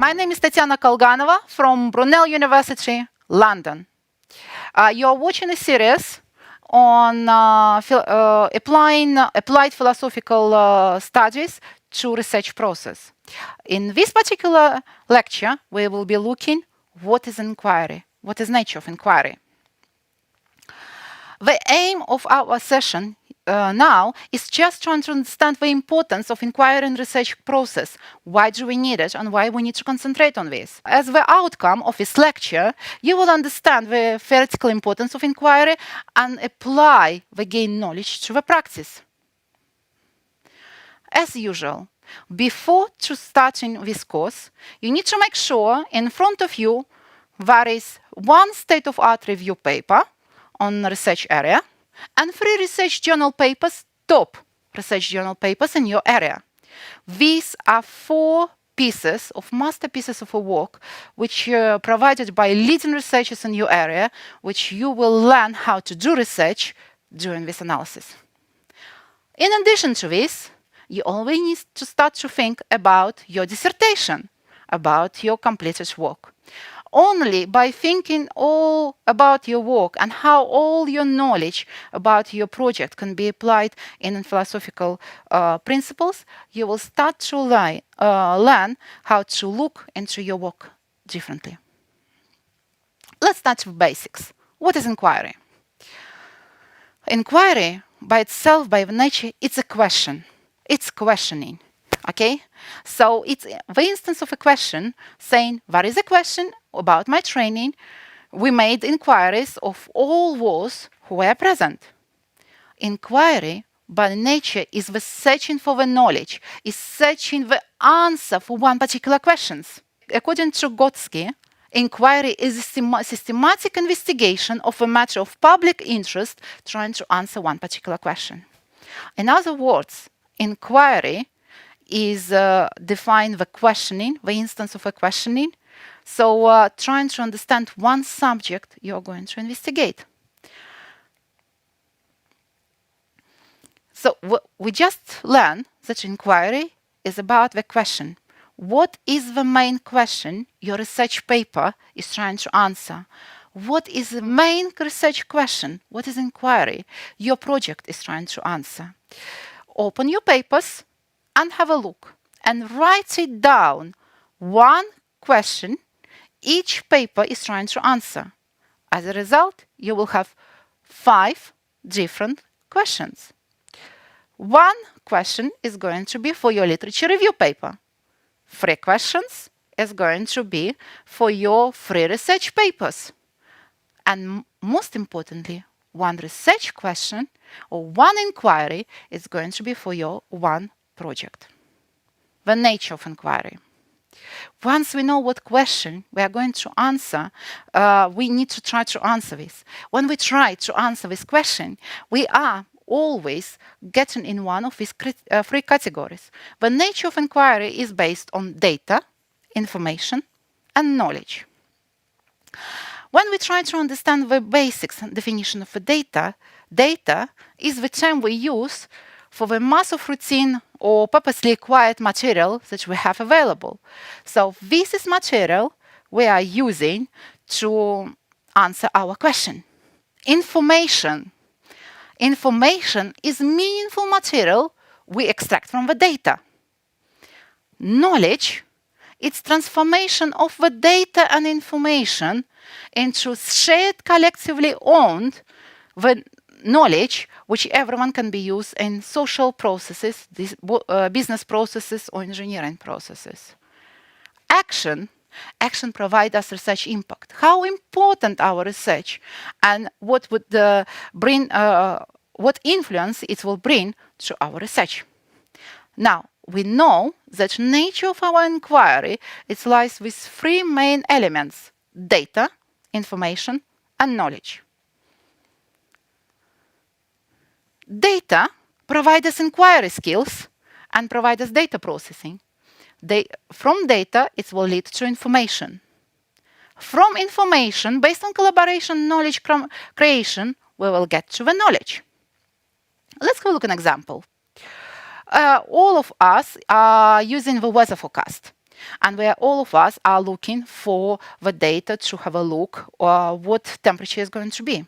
My name is Tatiana Kalganova from Brunel University, London. You're watching a series on applying applied philosophical studies to research process. In this particular lecture, we will be looking what is inquiry, what is nature of inquiry. The aim of our session now is just trying to understand the importance of inquiry in research process. Why do we need it and why we need to concentrate on this? As the outcome of this lecture, you will understand the theoretical importance of inquiry and apply the gained knowledge to the practice. As usual, before starting this course, you need to make sure in front of you there is one state-of-art review paper on research area and 3 research journal papers, top research journal papers in your area. These are 4 masterpieces of a work which are provided by leading researchers in your area, which you will learn how to do research during this analysis. In addition to this, you always need to start to think about your dissertation, about your completed work. Only by thinking all about your work and how all your knowledge about your project can be applied in philosophical principles, you will start to learn how to look into your work differently. Let's start with basics. What is inquiry? Inquiry, by itself, by nature, it's a question. It's questioning. Okay, so it's the instance of a question saying, there is a question about my training. We made inquiries of all those who were present. Inquiry, by nature, is the searching for the knowledge, is searching the answer for one particular question. According to Gotsky, inquiry is a systematic investigation of a matter of public interest trying to answer one particular question. In other words, inquiry is define the questioning, the instance of a questioning. So trying to understand one subject you're going to investigate. So we just learned that inquiry is about the question. What is the main question your research paper is trying to answer? What is the main research question? What is inquiry your project is trying to answer? Open your papers and have a look and write it down. One question each paper is trying to answer. As a result, you will have 5 different questions. One question is going to be for your literature review paper. 3 questions is going to be for your 3 research papers. And most importantly, 1 research question or 1 inquiry is going to be for your 1 project. The nature of inquiry. Once we know what question we are going to answer, we need to try to answer this. When we try to answer this question, we are always getting in one of these 3 categories. The nature of inquiry is based on data, information, and knowledge. When we try to understand the basics and definition of the data is the term we use for the mass of routine or purposely acquired material that we have available. So this is material we are using to answer our question. Information. Information is meaningful material we extract from the data. Knowledge, it's transformation of the data and information into shared, collectively owned the knowledge which everyone can be used in social processes, business processes or engineering processes. Action provides us research impact. How important our research and what would what influence it will bring to our research. Now, we know that nature of our inquiry lies with 3 main elements: data, information, and knowledge. Data provide us inquiry skills and provide us data processing. From data, it will lead to information. From information, based on collaboration, knowledge creation, we will get to the knowledge. Let's have a look at an example. All of us are using the weather forecast. And where all of us are looking for the data to have a look what temperature is going to be.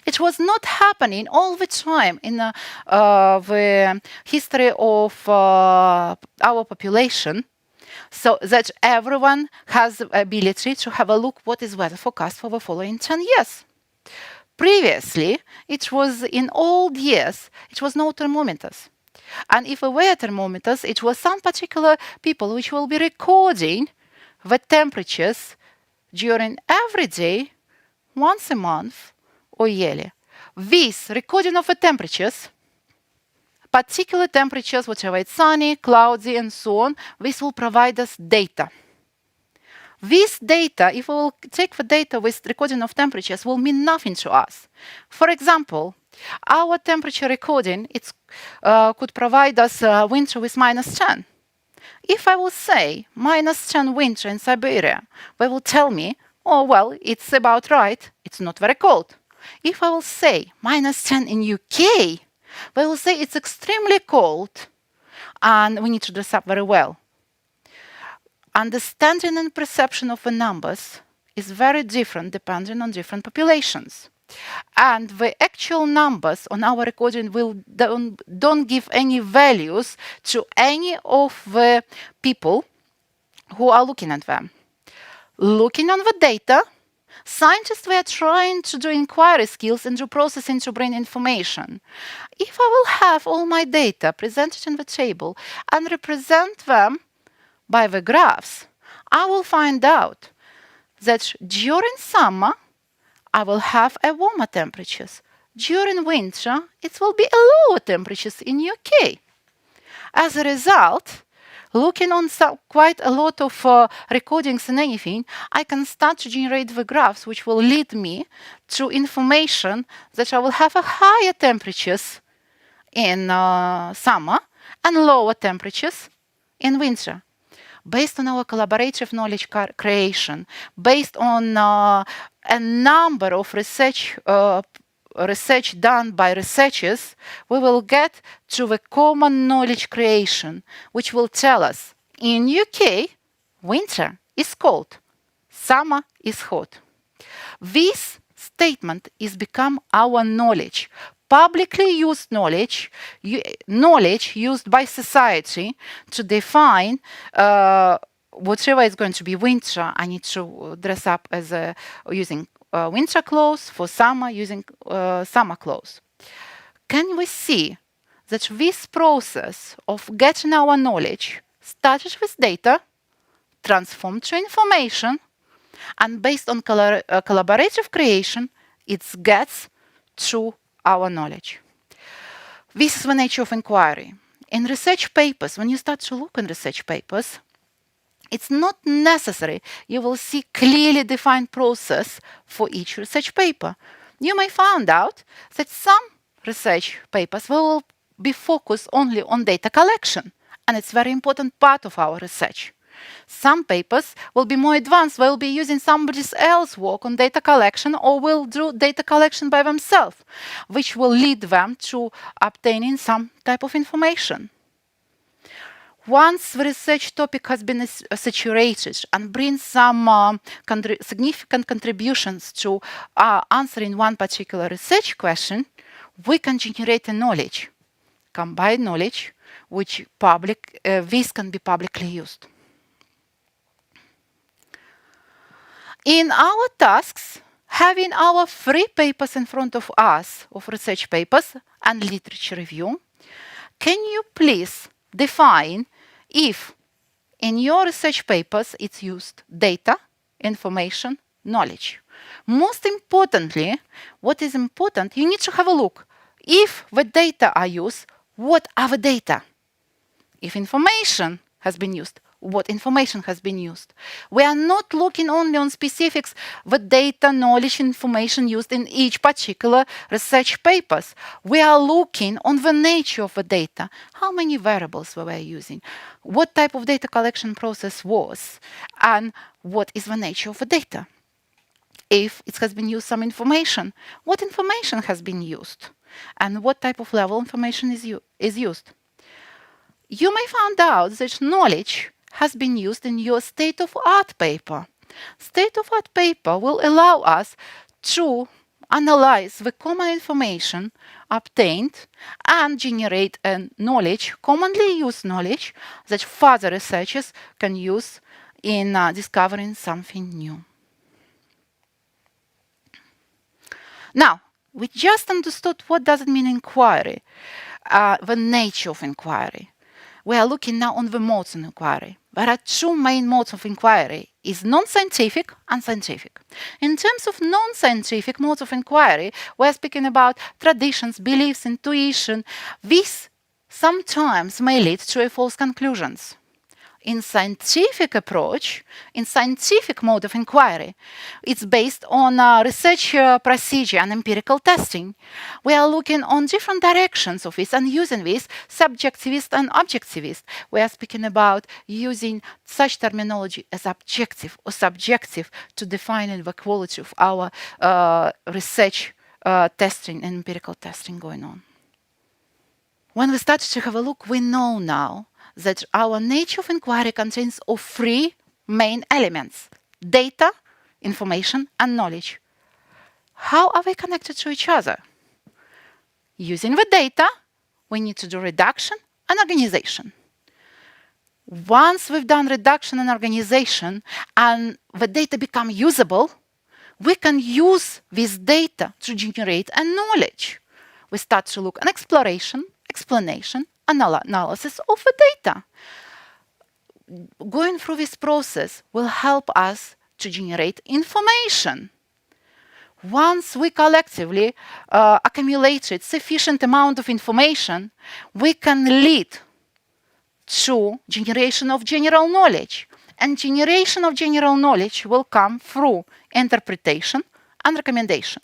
It was not happening all the time in the history of our population, so that everyone has the ability to have a look what is weather forecast for the following 10 years. Previously, it was in old years, it was no thermometers. And if there were thermometers, it was some particular people which will be recording the temperatures during every day, once a month or yearly. This recording of the temperatures, particular temperatures, whatever it's sunny, cloudy, and so on, this will provide us data. This data, if we will take the data with recording of temperatures, will mean nothing to us. For example, our temperature recording could provide us winter with -10. If I will say -10 winter in Siberia, they will tell me, oh, well, it's about right, it's not very cold. If I will say -10 in UK, they will say it's extremely cold and we need to dress up very well. Understanding and perception of the numbers is very different depending on different populations. And the actual numbers on our recording don't give any values to any of the people who are looking at them. Looking on the data, scientists were trying to do inquiry skills and do processing to bring information. If I will have all my data presented in the table and represent them by the graphs, I will find out that during summer, I will have a warmer temperatures. During winter, it will be a lower temperatures in UK. As a result, looking on quite a lot of recordings and anything, I can start to generate the graphs which will lead me to information that I will have a higher temperatures in summer and lower temperatures in winter. Based on our collaborative knowledge creation, based on a number of research done by researchers, we will get to the common knowledge creation, which will tell us in UK, winter is cold, summer is hot. This statement is become our knowledge, publicly used knowledge, knowledge used by society to define whatever is going to be winter. I need to dress up as using winter clothes, for summer using summer clothes. Can we see that this process of getting our knowledge started with data, transformed to information, and based on collaborative creation, it gets to our knowledge. This is the nature of inquiry. In research papers, when you start to look in research papers, it's not necessary you will see clearly defined process for each research paper. You may find out that some research papers will be focused only on data collection, and it's a very important part of our research. Some papers will be more advanced, they will be using somebody else's work on data collection or will do data collection by themselves, which will lead them to obtaining some type of information. Once the research topic has been saturated and brings some significant contributions to answering one particular research question, we can generate a knowledge, combined knowledge, which this can be publicly used. In our tasks, having our 3 papers in front of us, of research papers and literature review, can you please define if in your research papers it's used data, information, knowledge? Most importantly, what is important, you need to have a look. If the data are used, what are the data? If information has been used, what information has been used? We are not looking only on specifics, the data, knowledge, information used in each particular research papers. We are looking on the nature of the data. How many variables we were using? What type of data collection process was? And what is the nature of the data? If it has been used some information, what information has been used? And what type of level information is used? You may find out that knowledge has been used in your state-of-art paper. State-of-art paper will allow us to analyze the common information obtained and generate a knowledge, commonly used knowledge, that further researchers can use in discovering something new. Now, we just understood what does it mean inquiry, the nature of inquiry. We are looking now on the modes of inquiry. There are two main modes of inquiry, is non-scientific and scientific. In terms of non-scientific modes of inquiry, we are speaking about traditions, beliefs, intuition. These sometimes may lead to false conclusions. In scientific approach, in scientific mode of inquiry, it's based on research procedure and empirical testing. We are looking on different directions of this and using this subjectivist and objectivist. We are speaking about using such terminology as objective or subjective to define the quality of our research testing and empirical testing going on. When we started to have a look, we know now that our nature of inquiry contains of three main elements: data, information, and knowledge. How are they connected to each other? Using the data, we need to do reduction and organization. Once we've done reduction and organization and the data become usable, we can use this data to generate a knowledge. We start to look at exploration, explanation, analysis of the data. Going through this process will help us to generate information. Once we collectively accumulated sufficient amount of information, we can lead to generation of general knowledge. And generation of general knowledge will come through interpretation and recommendation.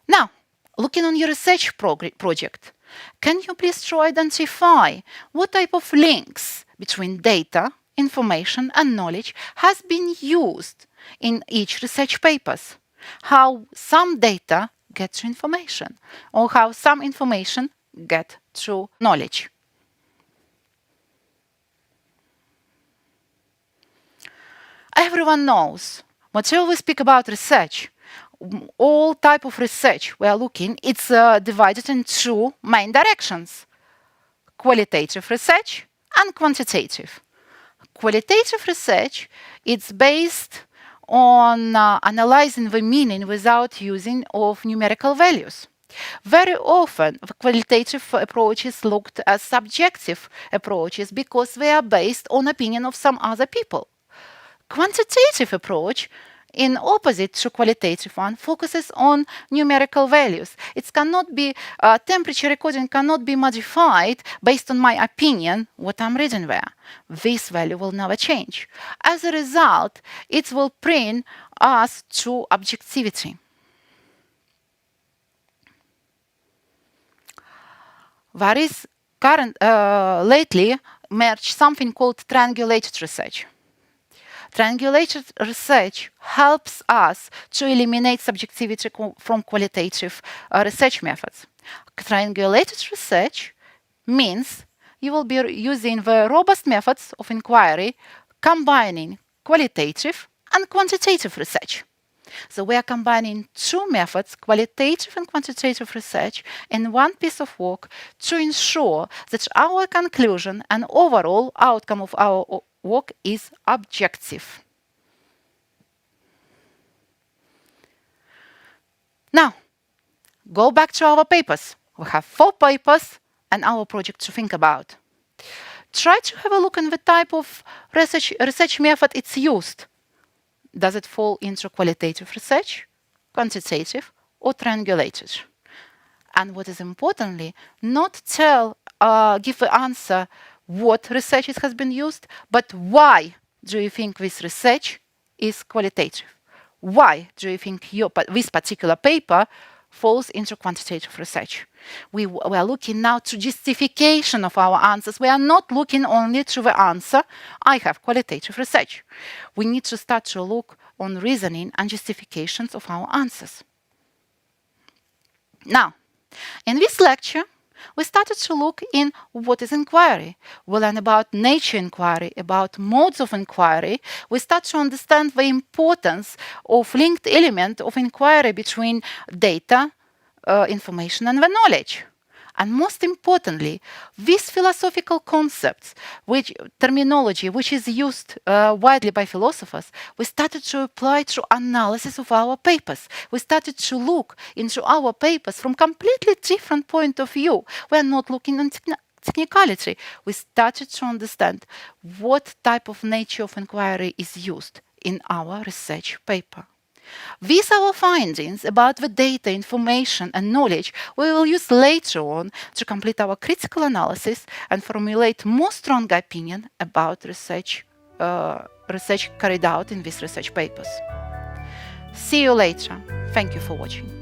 Now, looking on your research project, can you please try to identify what type of links between data, information, and knowledge has been used in each research papers? How some data get to information, or how some information get to knowledge. Everyone knows, whenever we speak about research, all type of research we are looking, it's divided in two main directions: qualitative research and quantitative. Qualitative research, it's based on analyzing the meaning without using of numerical values. Very often, the qualitative approaches looked as subjective approaches because they are based on opinion of some other people. Quantitative approach, in opposite to qualitative one, focuses on numerical values. It cannot be, temperature recording cannot be modified based on my opinion, what I'm reading there. This value will never change. As a result, it will bring us to objectivity. There is lately emerged something called triangulated research. Triangulated research helps us to eliminate subjectivity from qualitative research methods. Triangulated research means you will be using the robust methods of inquiry, combining qualitative and quantitative research. So we are combining two methods, qualitative and quantitative research, in one piece of work to ensure that our conclusion and overall outcome of our work is objective. Now, go back to our papers. We have 4 papers and our project to think about. Try to have a look at the type of research method it's used. Does it fall into qualitative research, quantitative, or triangulated? And what is importantly, not give the answer what research has been used, but why do you think this research is qualitative? Why do you think this particular paper falls into quantitative research? We are looking now to justification of our answers. We are not looking only to the answer, I have qualitative research. We need to start to look on reasoning and justifications of our answers. Now, in this lecture, we started to look in what is inquiry. We learn about nature inquiry, about modes of inquiry. We start to understand the importance of linked element of inquiry between data, information, and the knowledge. And most importantly, these philosophical concepts, which terminology, which is used widely by philosophers, we started to apply to analysis of our papers. We started to look into our papers from completely different point of view. We are not looking on technicality. We started to understand what type of nature of inquiry is used in our research paper. These are our findings about the data, information, and knowledge we will use later on to complete our critical analysis and formulate more strong opinion about research carried out in these research papers. See you later. Thank you for watching.